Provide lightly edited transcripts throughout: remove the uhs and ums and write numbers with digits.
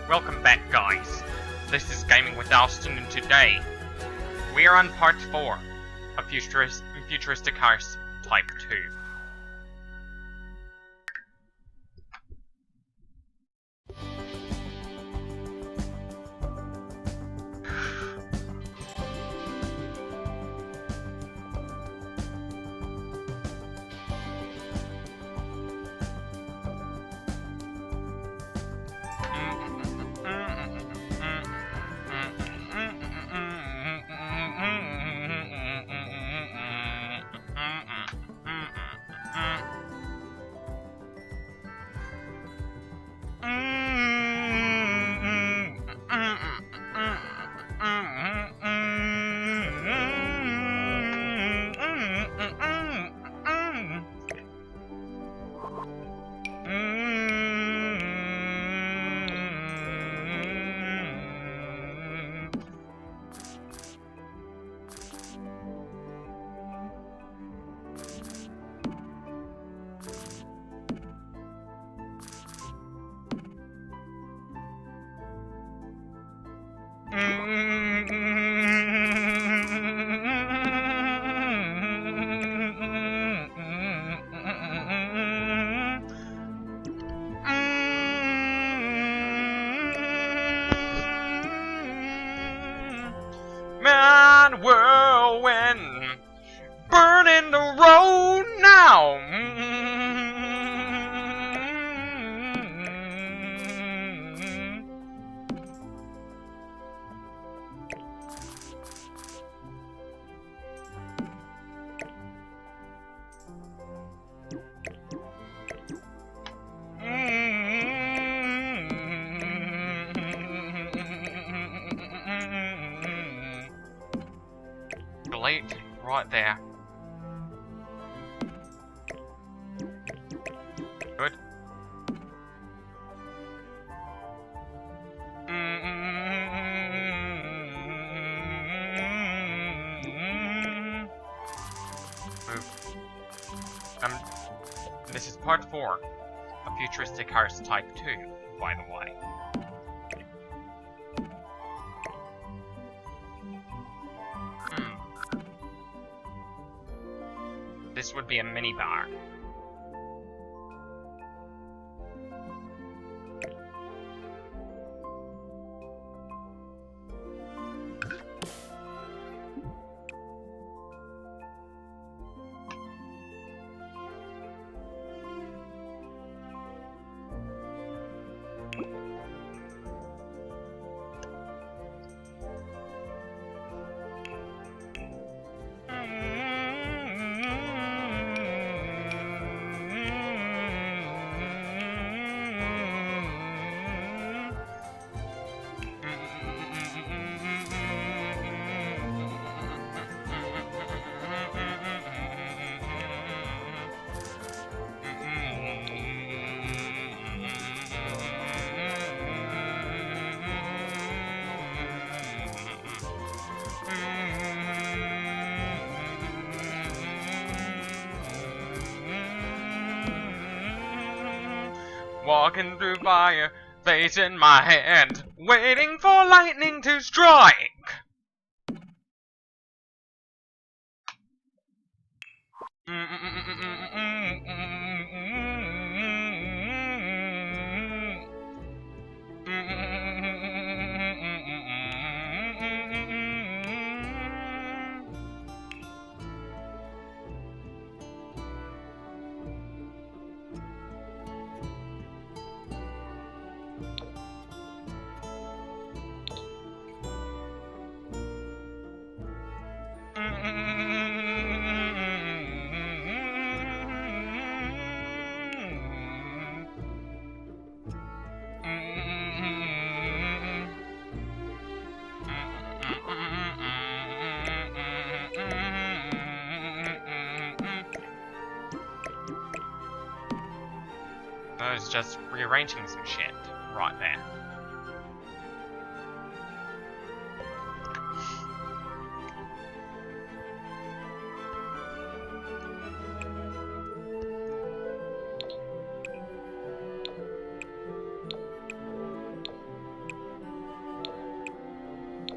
Welcome back, guys. This is Gaming with Austin, and today we are on part 4 of Futuristic House Type 2. Man, whirlwind, burning the road now. Delete right there. Good. Move. This is part 4 of Futuristic House Type 2, by the way. This would be a minibar. Walking through fire, face in my hand, waiting for lightning to strike. I was just rearranging some shit right there.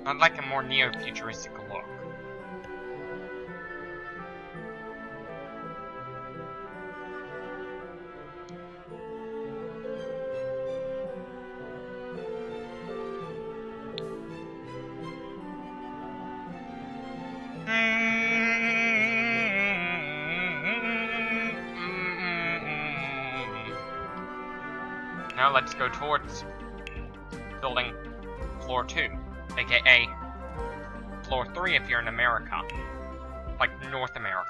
I'd like a more neo-futuristic look. Now let's go towards building floor 2, aka floor 3 if you're in America, like North America.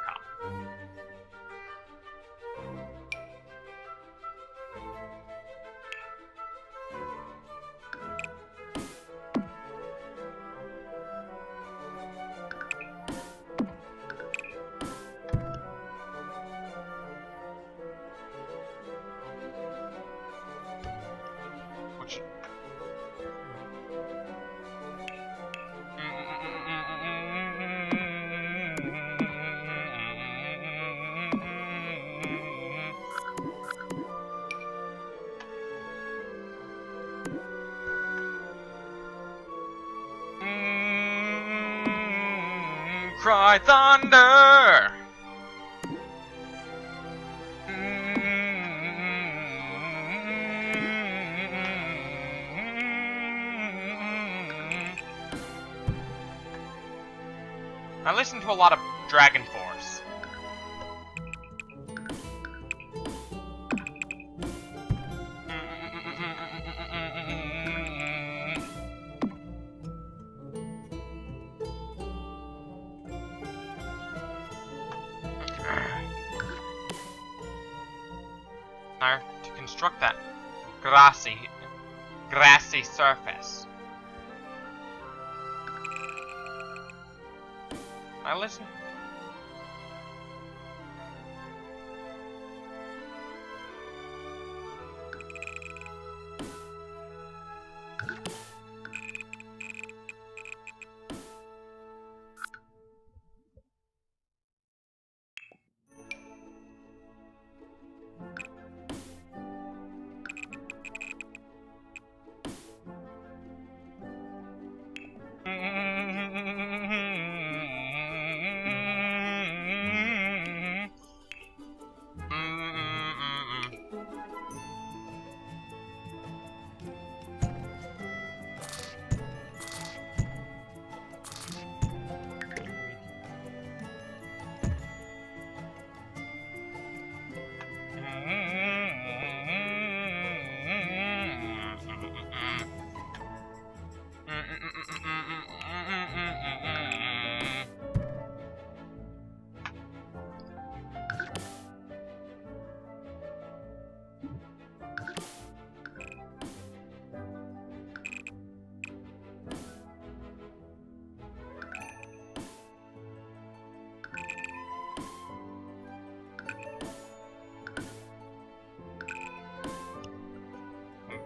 Cry thunder! I listen to a lot of Dragon Force. Now, to construct that grassy surface, I listen.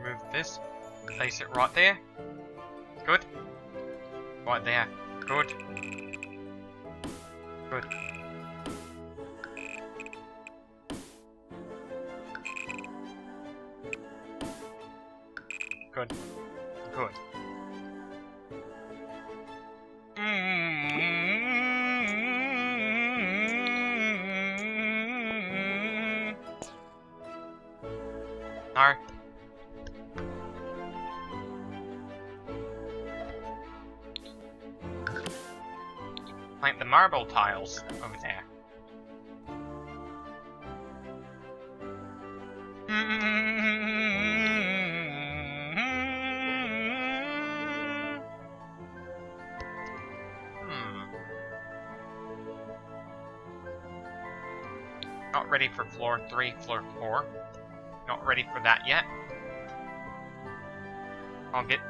Move this, place it right there. Good. Right there. Good. Good. Good. Good. No. Like the marble tiles over there. Not ready for floor 3, floor 4. Not ready for that yet. I'll get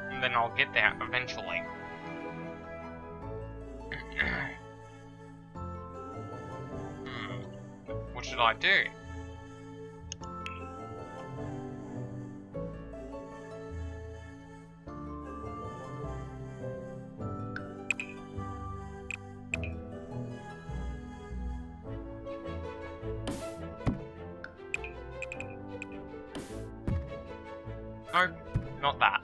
there eventually. What should I do? No, not that.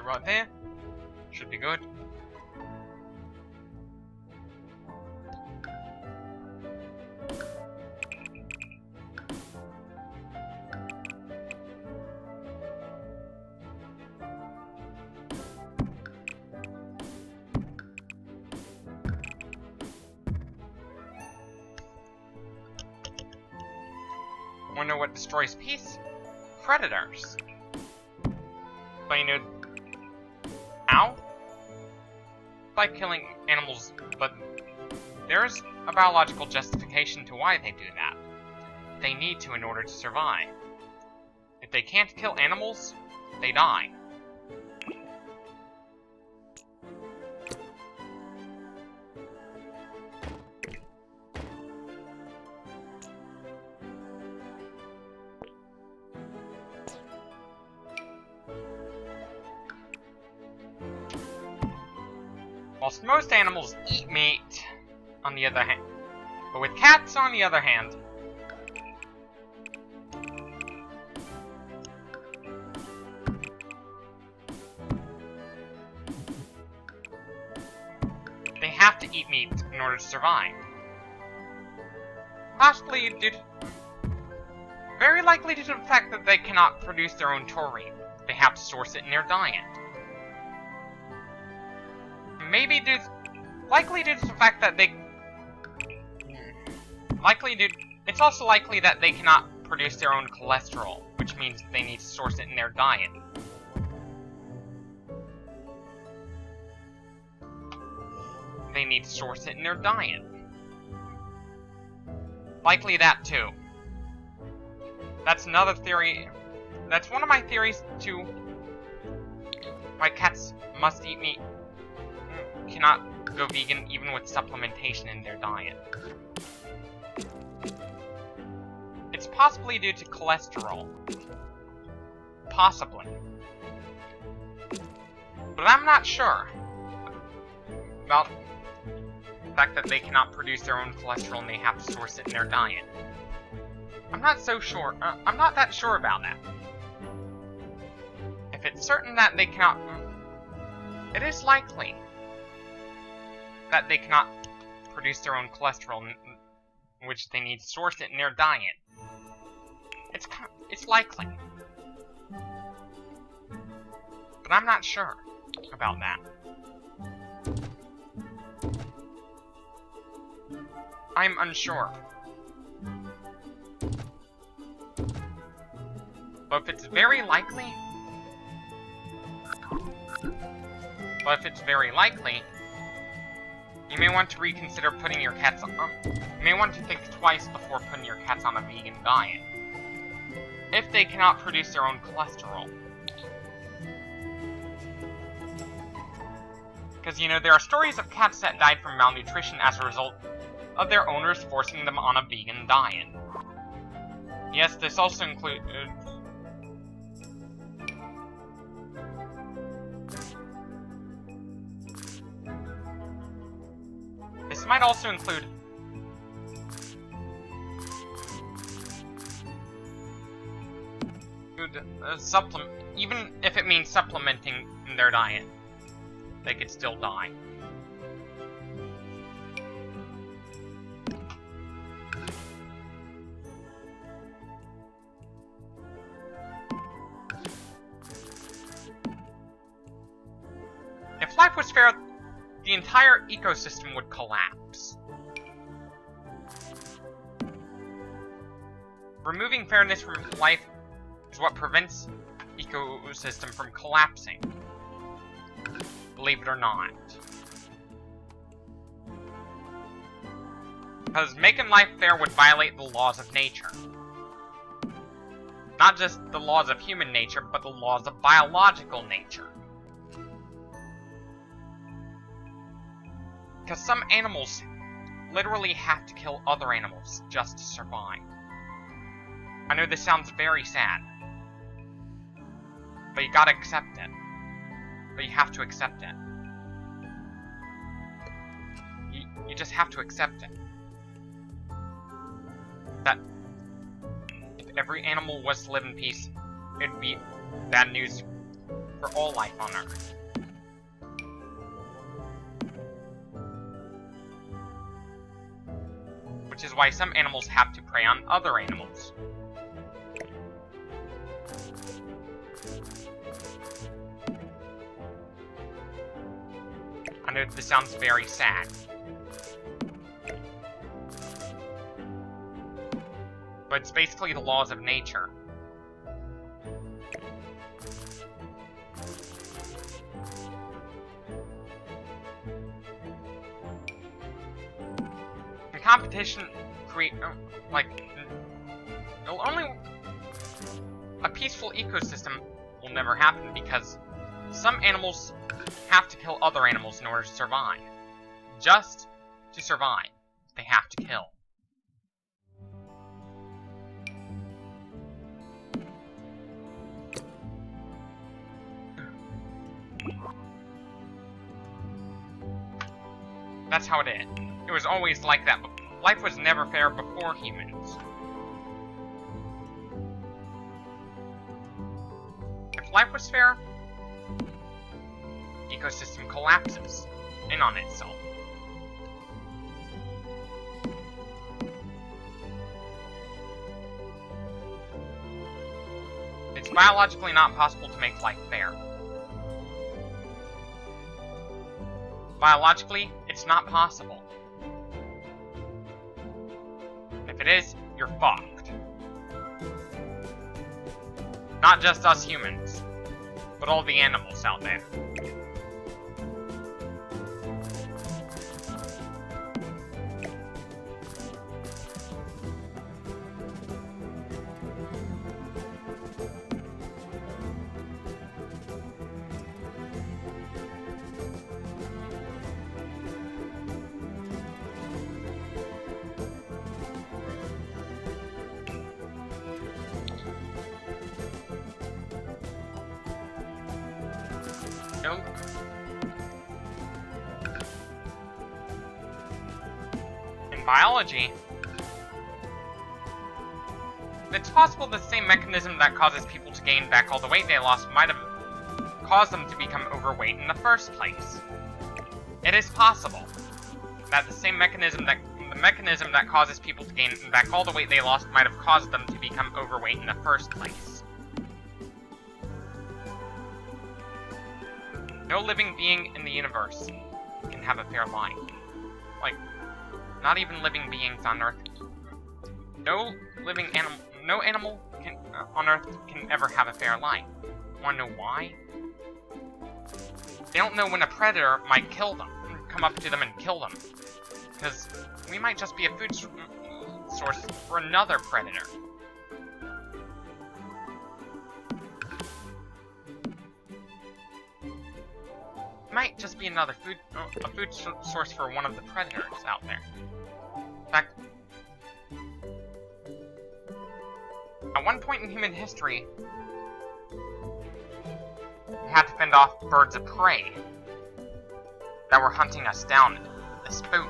So right there. Should be good. Wanna know what destroys peace? Predators. But you know, how? By killing animals, but there's a biological justification to why they do that. They need to in order to survive. If they can't kill animals, they die. Whilst most animals eat meat, on the other hand, but with cats, on the other hand, they have to eat meat in order to survive. Possibly due to, very likely due to the fact that they cannot produce their own taurine. They have to source it in their diet. Maybe likely due to the fact that it's also likely that they cannot produce their own cholesterol, which means they need to source it in their diet. They need to source it in their diet. Likely that too. That's another theory. That's one of my theories too. Why cats must eat meat. Cannot go vegan even with supplementation in their diet. It's possibly due to cholesterol. Possibly. But I'm not sure about the fact that they cannot produce their own cholesterol and they have to source it in their diet. I'm not so sure. I'm not that sure about that. If it's certain that they cannot... It is likely that they cannot produce their own cholesterol, in which they need to source it in their diet. It's likely. But I'm not sure about that. I'm unsure. But if it's very likely... you may want to reconsider putting your cats on... you may want to think twice before putting your cats on a vegan diet. If they cannot produce their own cholesterol. Because, you know, there are stories of cats that died from malnutrition as a result of their owners forcing them on a vegan diet. Yes, this also includes... this might also include... even if it means supplementing in their diet, they could still die. If life was fair, the entire ecosystem would collapse. Removing fairness from life is what prevents the ecosystem from collapsing. Believe it or not. Because making life fair would violate the laws of nature. Not just the laws of human nature, but the laws of biological nature. Because some animals literally have to kill other animals just to survive. I know this sounds very sad. But you gotta accept it. But you have to accept it. You just have to accept it. That if every animal was to live in peace, it'd be bad news for all life on Earth. Which is why some animals have to prey on other animals. I know this sounds very sad. But it's basically the laws of nature. And competition create, a peaceful ecosystem will never happen because some animals have to kill other animals in order to survive. Just to survive, they have to kill. That's how it is. It was always like that. Life was never fair before humans. If life was fair, the ecosystem collapses in on itself. It's biologically not possible to make life fair. Biologically, it's not possible. If it is, you're fucked. Not just us humans, but all the animals out there. In biology, it's possible the same mechanism that causes people to gain back all the weight they lost might have caused them to become overweight in the first place. It is possible that the mechanism that causes people to gain back all the weight they lost might have caused them to become overweight in the first place. No living being in the universe can have a fair life. Like, not even living beings on Earth. No animal on Earth can ever have a fair life. Wanna know why? They don't know when a predator might kill them, come up to them and kill them. Because we might just be a food source for another predator. Might just be another food source for one of the predators out there. In fact, at one point in human history, we had to fend off birds of prey that were hunting us down with a spoon.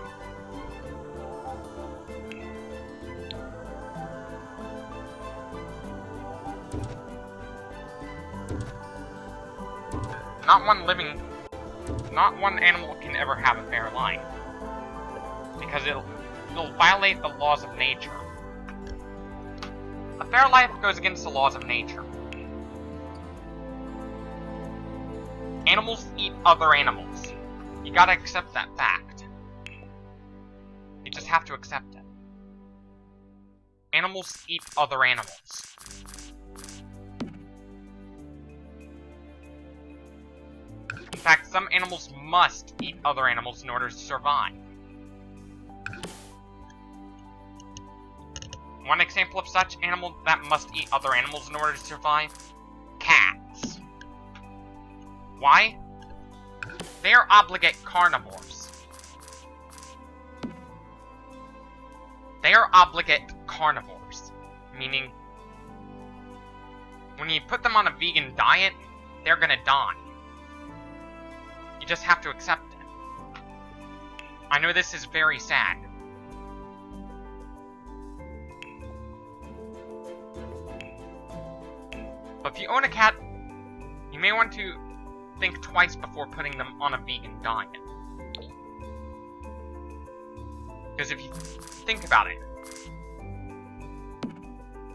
Not one animal can ever have a fair life. Because it'll violate the laws of nature. A fair life goes against the laws of nature. Animals eat other animals. You gotta accept that fact. You just have to accept it. Animals eat other animals. In fact, some animals must eat other animals in order to survive. One example of such animal that must eat other animals in order to survive? Cats. Why? They are obligate carnivores. They are obligate carnivores, meaning when you put them on a vegan diet, they're gonna die. You just have to accept it. I know this is very sad. But if you own a cat, you may want to think twice before putting them on a vegan diet. Because if you think about it,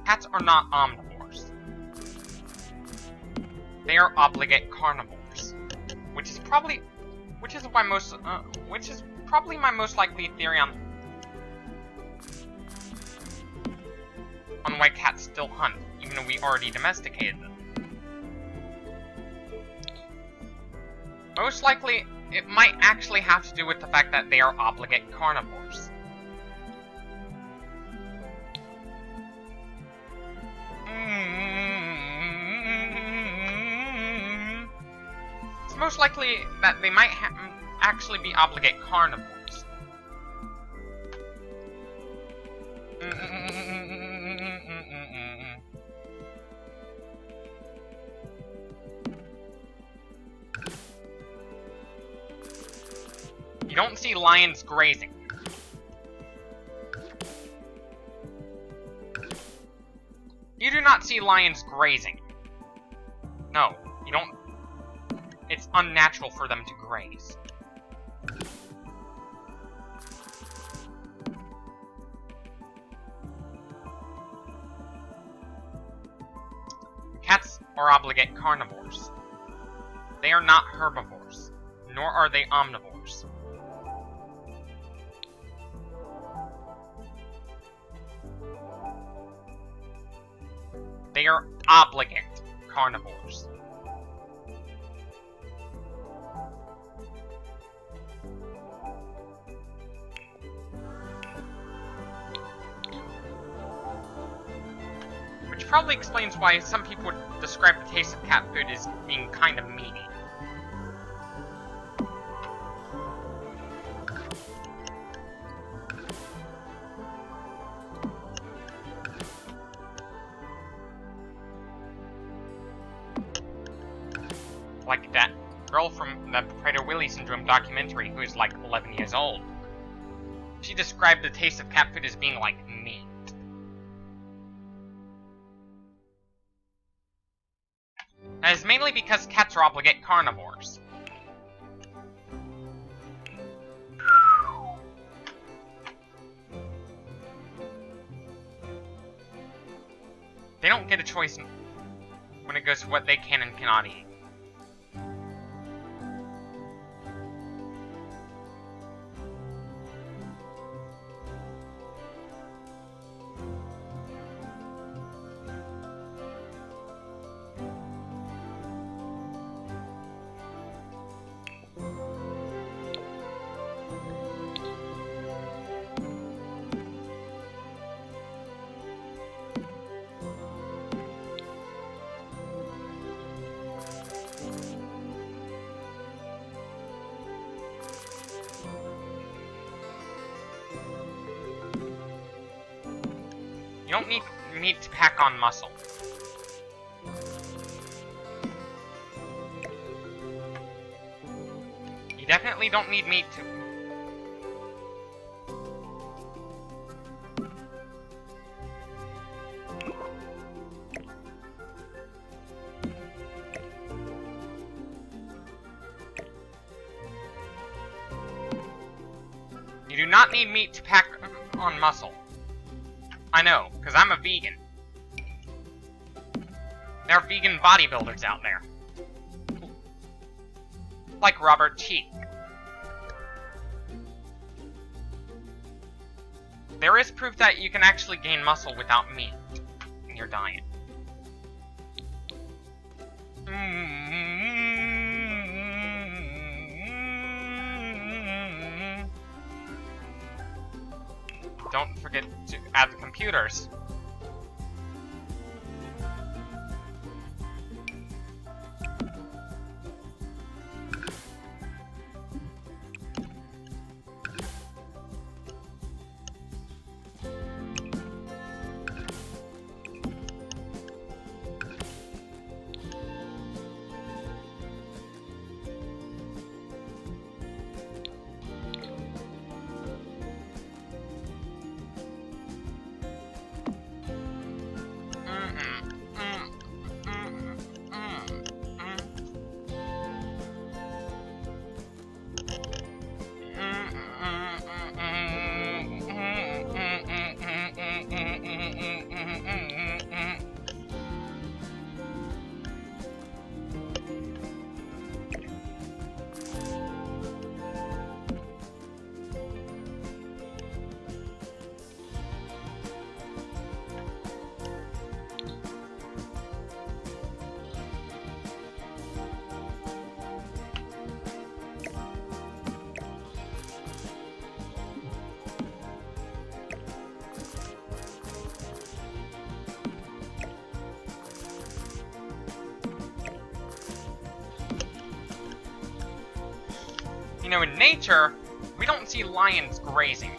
cats are not omnivores. They are obligate carnivores, which is probably my most likely theory on why cats still hunt, even though we already domesticated them. Most likely, it might actually have to do with the fact that they are obligate carnivores. It's most likely that they might actually be obligate carnivores. You don't see lions grazing. You do not see lions grazing. No, you don't. It's unnatural for them to graze. Cats are obligate carnivores. They are not herbivores, nor are they omnivores. They are obligate carnivores. Which probably explains why some people would describe the taste of cat food as being kind of meaty. Like that girl from the Prader-Willi syndrome documentary who is like 11 years old. She described the taste of cat food as being like meat. That is mainly because cats are obligate carnivores. They don't get a choice when it goes to what they can and cannot eat. You don't need meat to pack on muscle. You definitely don't need meat to... You do not need meat to pack on muscle. I know, because I'm a vegan. There are vegan bodybuilders out there. Like Robert Cheek. There is proof that you can actually gain muscle without meat in your diet. Don't forget to add the computers. You know, in nature, we don't see lions grazing.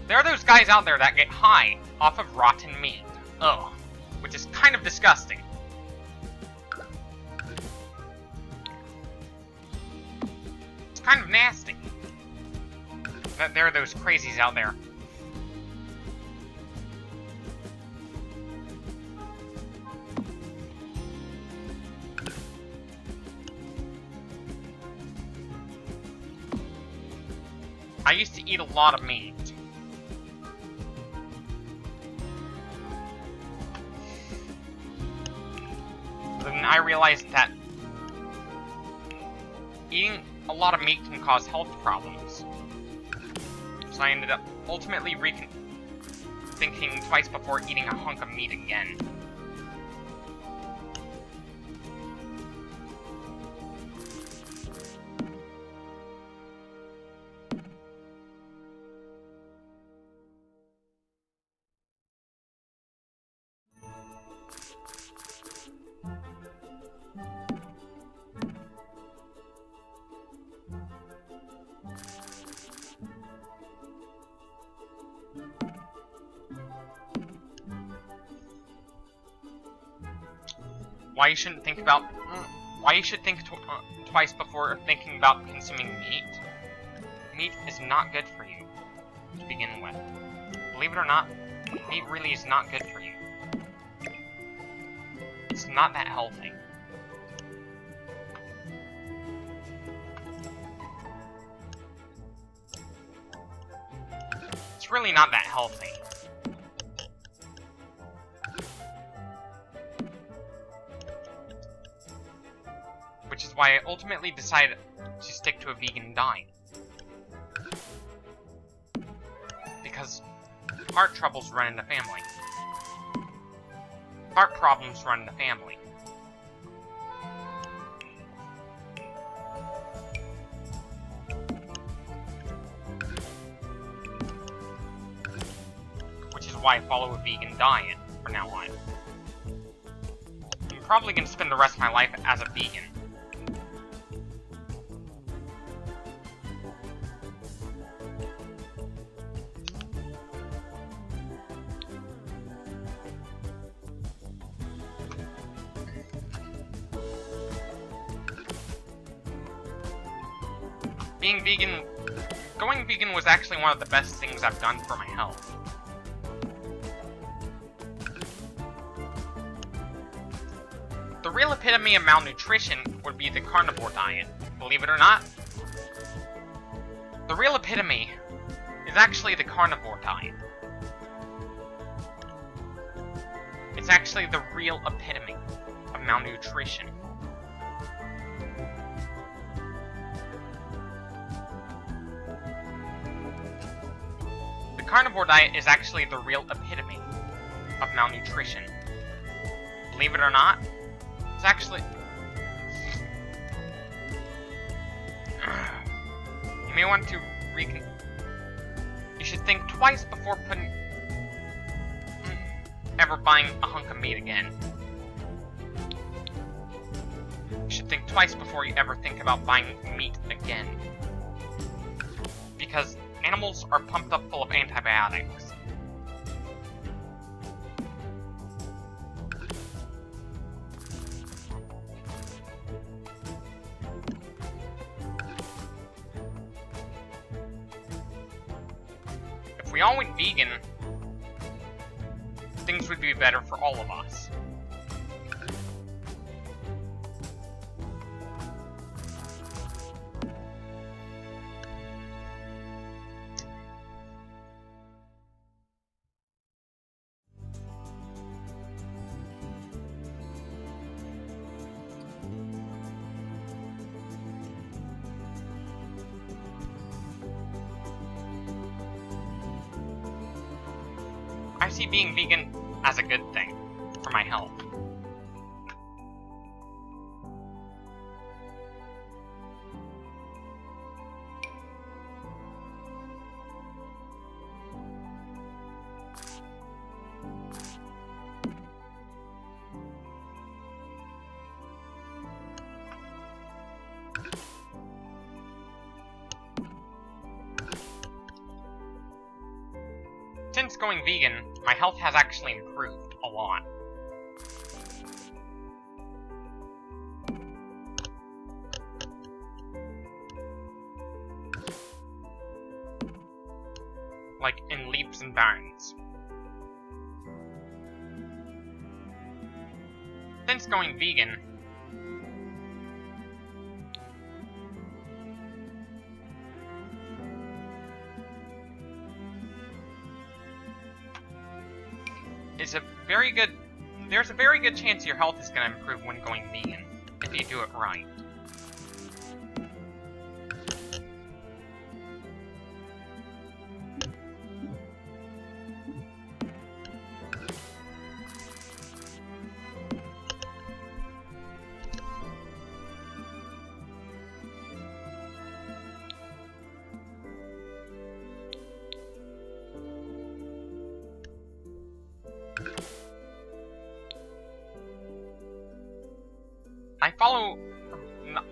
There are those guys out there that get high off of rotten meat. Ugh. Which is kind of disgusting. It's kind of nasty. That there are those crazies out there. I used to eat a lot of meat. Then I realized that eating a lot of meat can cause health problems. So I ended up ultimately thinking twice before eating a hunk of meat again. Why you should think twice before thinking about consuming meat. Meat is not good for you to begin with. Believe it or not, meat really is not good for you. It's not that healthy. It's really not that healthy. Which is why I ultimately decided to stick to a vegan diet. Because heart troubles run in the family. Heart problems run in the family. Which is why I follow a vegan diet from now on. I'm probably going to spend the rest of my life as a vegan. Going vegan was actually one of the best things I've done for my health. The real epitome of malnutrition would be the carnivore diet. Believe it or not, the real epitome is actually the carnivore diet. It's actually the real epitome of malnutrition. The carnivore diet is actually the real epitome of malnutrition. Believe it or not, it's actually... You may want to You should think twice before ever buying a hunk of meat again. You should think twice before you ever think about buying meat again. Because animals are pumped up full of antibiotics. If we all went vegan, things would be better for all of us. I see being vegan as a good thing for my health. Since going vegan, my health has actually improved a lot. Like, in leaps and bounds. Since going vegan, there's a very good chance your health is going to improve when going vegan, if you do it right.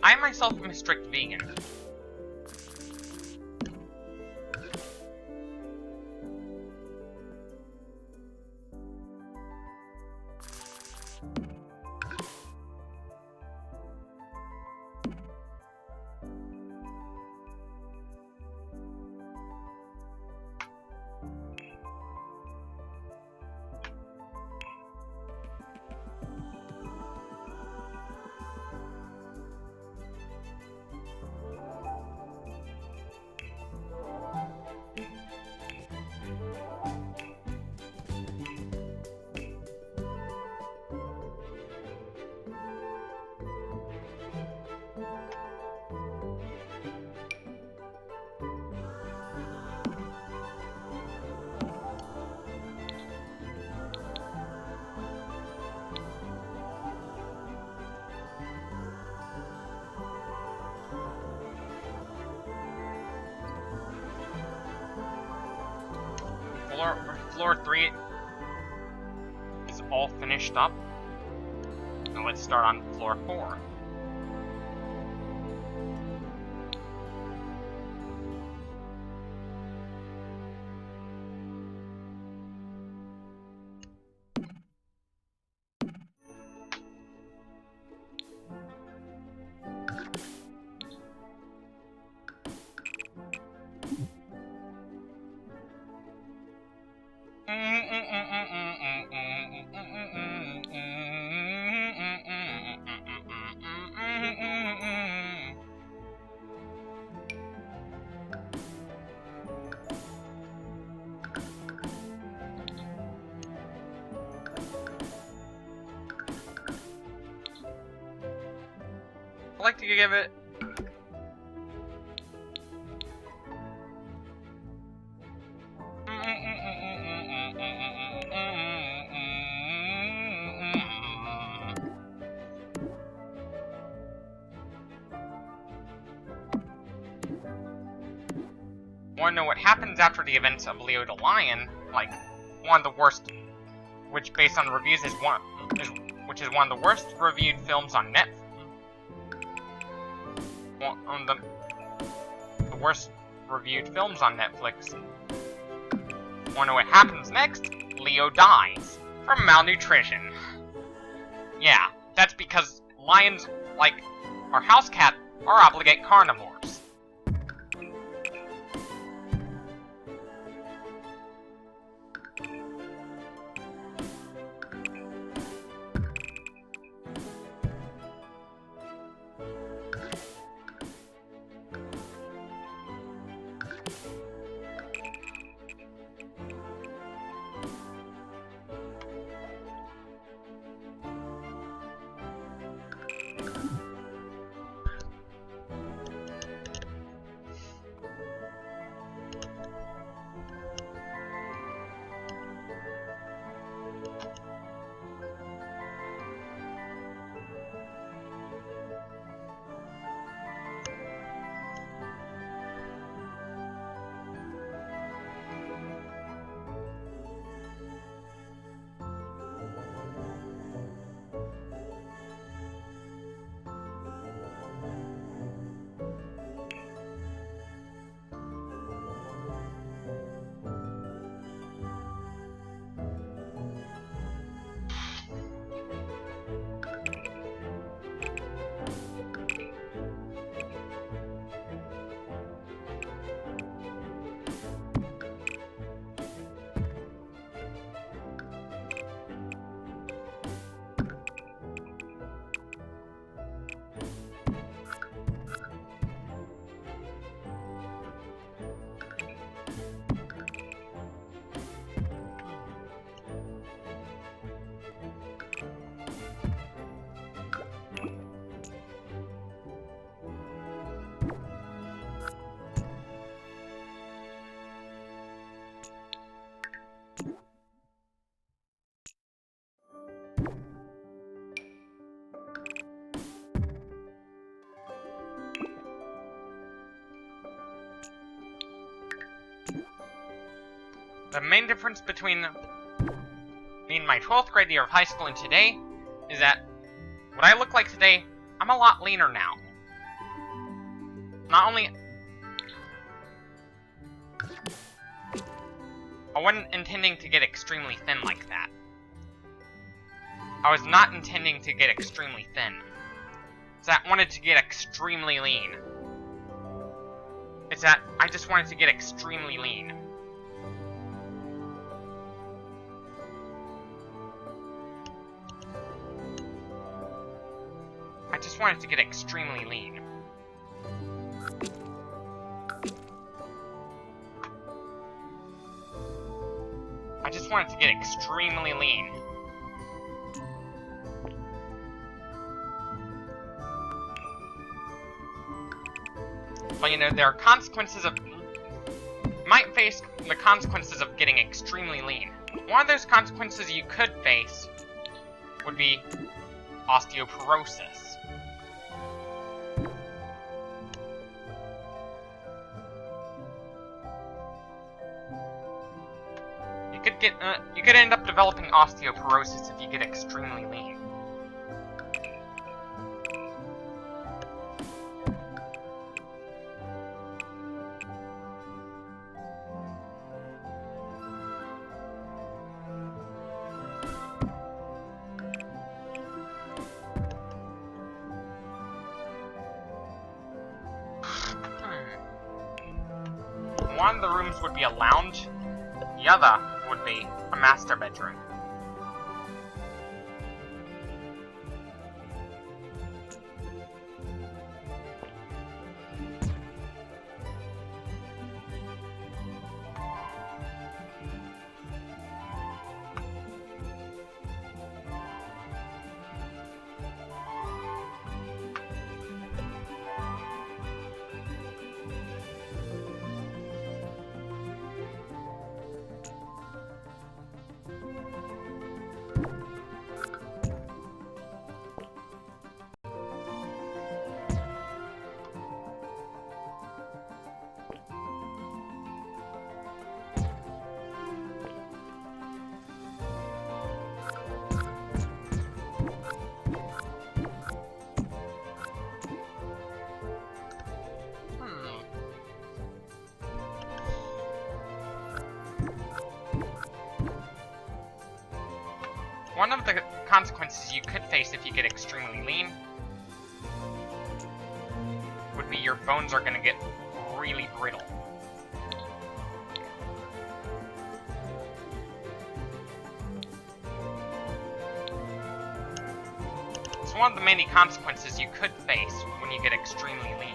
I myself am a strict vegan. Floor 3 is all finished up. Now let's start on floor 4. I'd like to give it want to know what happens after the events of Leo the Lion, like one of the worst, which based on the reviews is one of the worst reviewed films on Netflix. On the worst reviewed films on Netflix. Want to know what happens next? Leo dies from malnutrition. Yeah, that's because lions, like our house cat, are obligate carnivores. The main difference between me and my 12th grade year of high school and today is that what I look like today, I'm a lot leaner now. Not only... I wasn't intending to get extremely thin like that. I was not intending to get extremely thin. It's that I wanted to get extremely lean. It's that I just wanted to get extremely lean. I just wanted to get extremely lean. I just wanted to get extremely lean. But you know, there are consequences of... might face the consequences of getting extremely lean. One of those consequences you could face would be osteoporosis. You could end up developing osteoporosis if you get extremely lean. One of the rooms would be a lounge, the other would be a master bedroom. One of the consequences you could face if you get extremely lean would be your bones are gonna get really brittle. It's one of the many consequences you could face when you get extremely lean.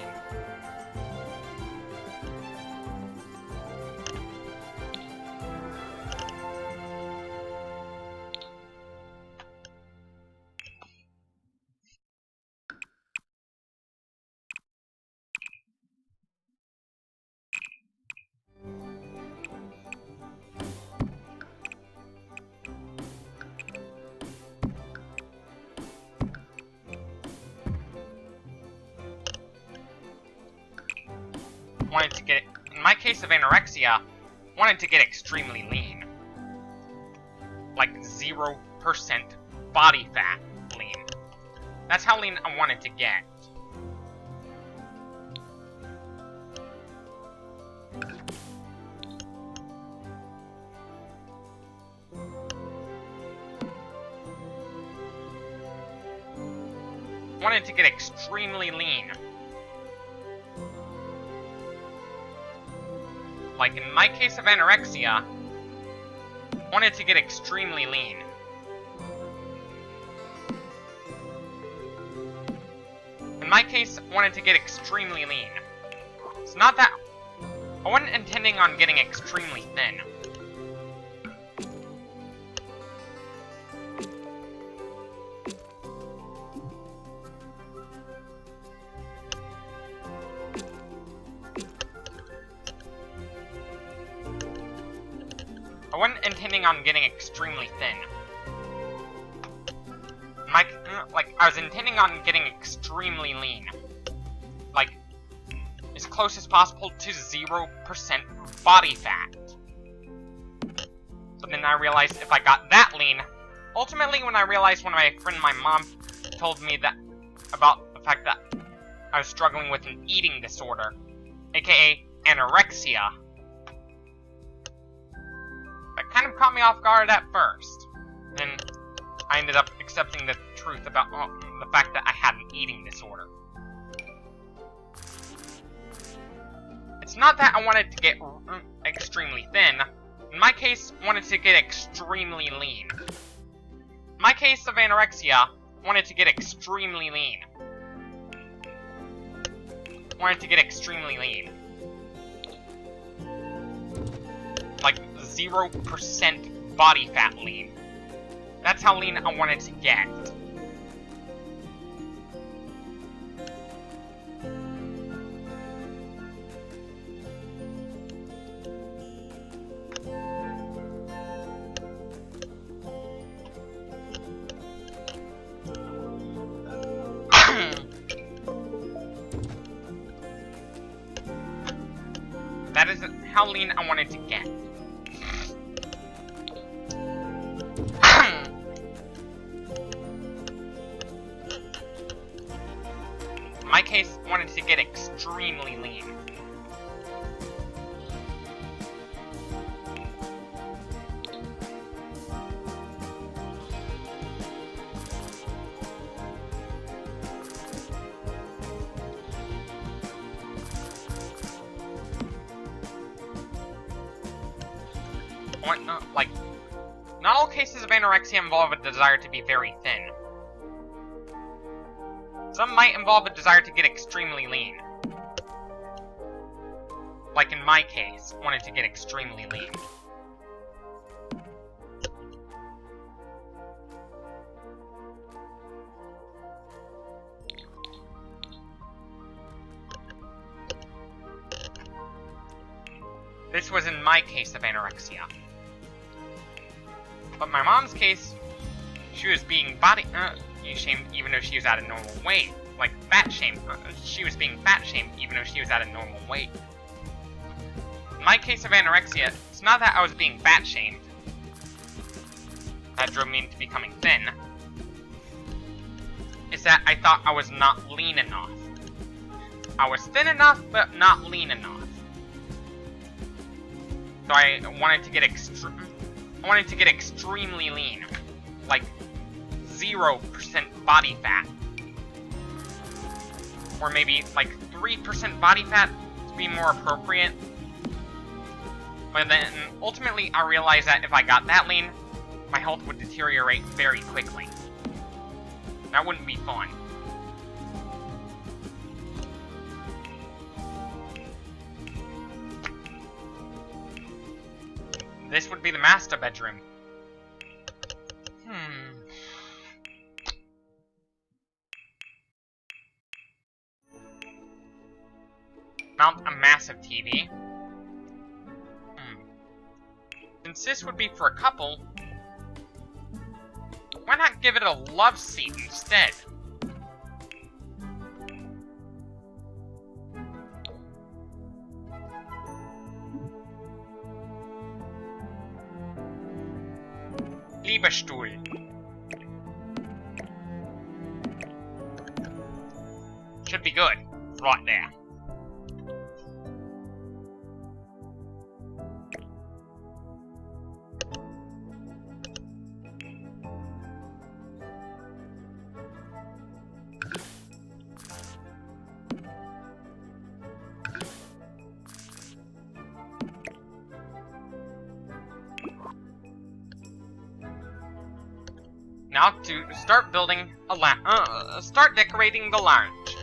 Wanted to get, in my case of anorexia, wanted to get extremely lean. Like 0% body fat lean. That's how lean I wanted to get. Wanted to get extremely lean. Like in my case of anorexia, wanted to get extremely lean. In my case, wanted to get extremely lean. It's not that... I wasn't intending on getting extremely thin. I wasn't intending on getting extremely thin. I was intending on getting extremely lean. Like, as close as possible to 0% body fat. But then I realized if I got that lean, ultimately when I realized when my friend and my mom told me that about the fact that I was struggling with an eating disorder, aka anorexia, that kind of caught me off guard at first. Then I ended up accepting the truth about the fact that I had an eating disorder. It's not that I wanted to get extremely thin. In my case, I wanted to get extremely lean. In my case of anorexia, I wanted to get extremely lean. Wanted to get extremely lean. Like 0% body fat lean. That's how lean I wanted to get. That is how lean I wanted to get. In my case, I wanted to get extremely lean. Not all cases of anorexia involve a desire to be very thin. Some might involve a desire to get extremely lean. Like in my case, wanted to get extremely lean. This was in my case of anorexia. But my mom's case, she was being body shamed even though she was at a normal weight. Like fat shamed. She was being fat shamed even though she was at a normal weight. In my case of anorexia, it's not that I was being fat shamed that drove me into becoming thin. It's that I thought I was not lean enough. I was thin enough, but not lean enough. So I wanted to get extremely lean, like 0% body fat, or maybe like 3% body fat to be more appropriate. But then ultimately I realized that if I got that lean, my health would deteriorate very quickly. That wouldn't be fun. This would be the master bedroom. Mount a massive TV. Since this would be for a couple, why not give it a love seat instead? Liebestuhl. Should be good. Right there. Now to start building a start decorating the lounge.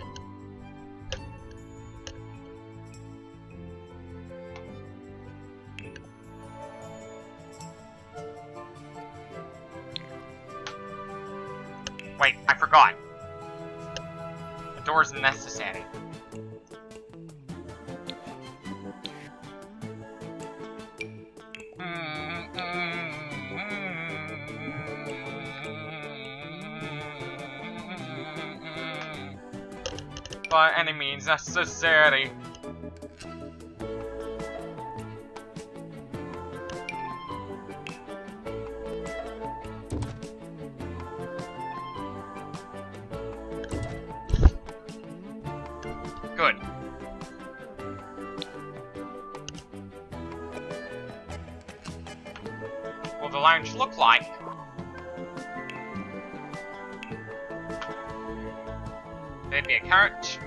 Wait, I forgot. The door's necessary. By any means necessary. will the lounge look like? There'd be a couch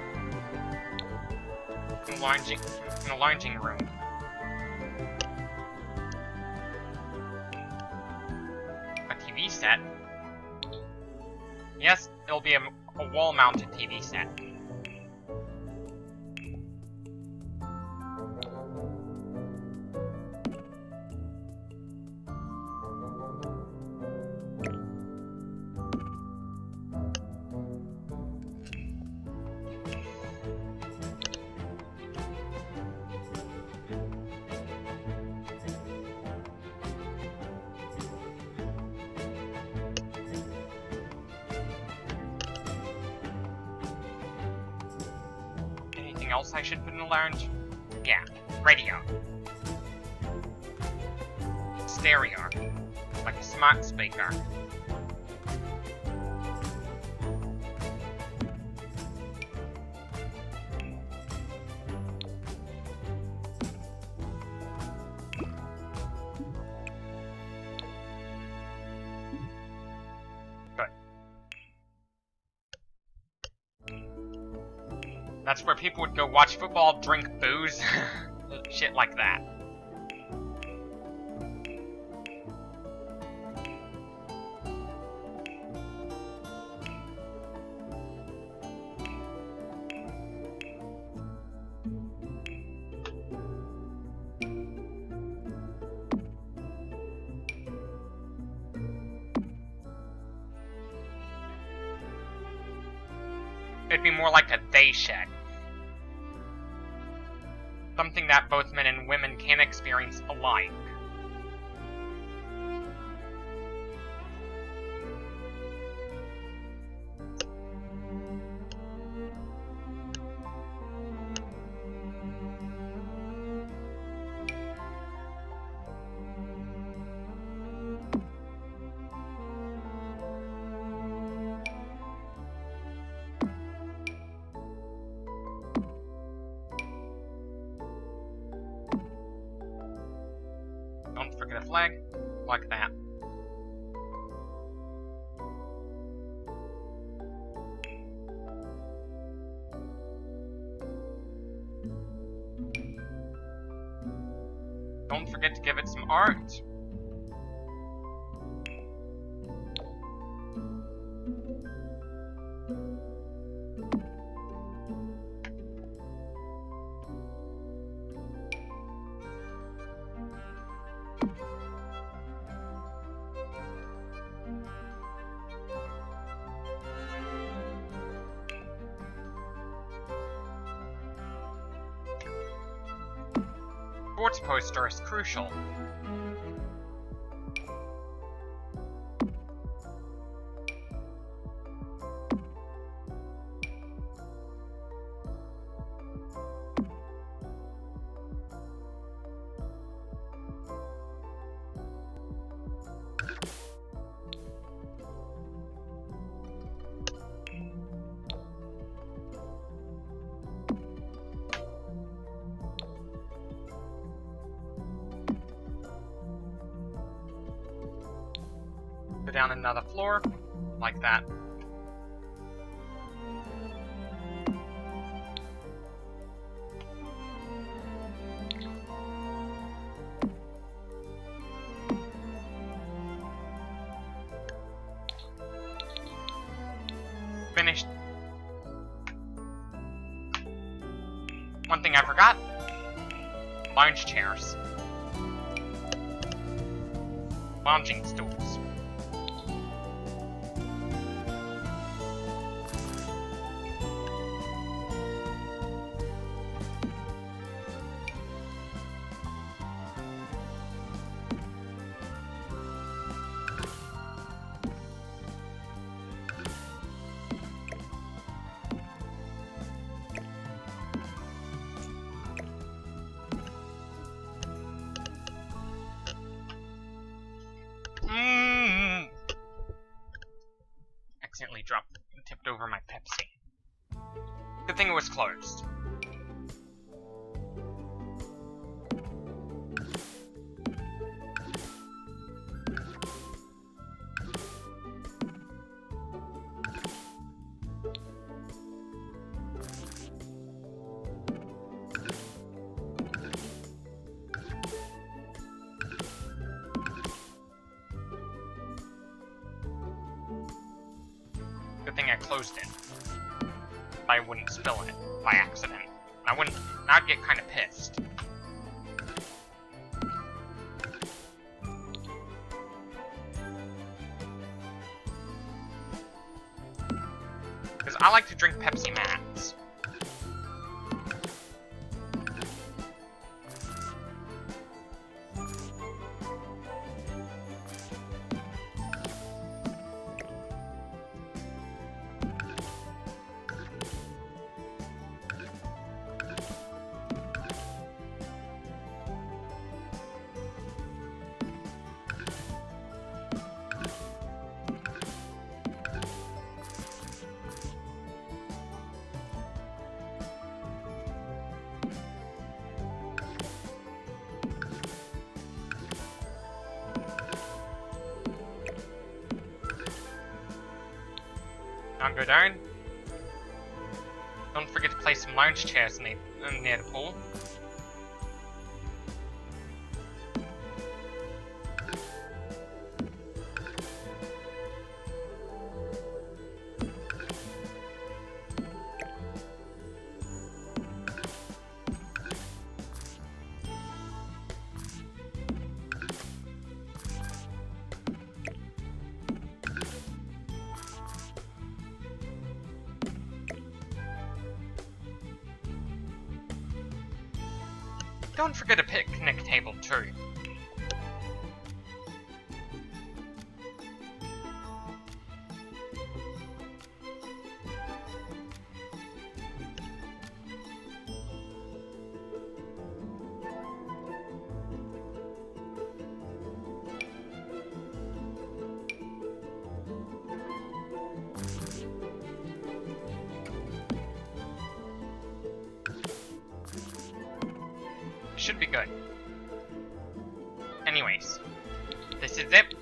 and a lounging room. A TV set. Yes, it'll be a wall-mounted TV set. Else I should put in the lounge? Yeah, radio. Stereo, like a smart speaker. That's where people would go watch football, drink booze, shit like that. It'd be more like a they shed. Something that both men and women can experience alike. Don't forget a flag, like that. Don't forget to give it some art. Sports poster is crucial. Go down another floor, like that. Finished. One thing I forgot. Lounge chairs. Lounging stools. Accidentally tipped over my Pepsi. Good thing it was closed. closed it. I wouldn't spill it by accident. I'd get kind of pissed. Because I like to drink Pepsi Max. Now go down. Don't forget to place some lounge chairs near the pool. Don't forget a picnic table too. Should be good. Anyways, this is it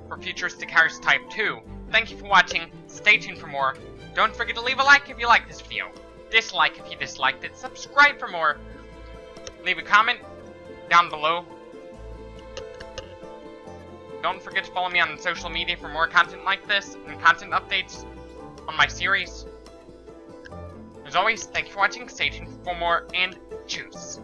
for Futuristic House Type 2. Thank you for watching. Stay tuned for more. Don't forget to leave a like if you like this video. Dislike if you disliked it. Subscribe for more. Leave a comment down below. Don't forget to follow me on social media for more content like this and content updates on my series. As always, thank you for watching. Stay tuned for more and choose.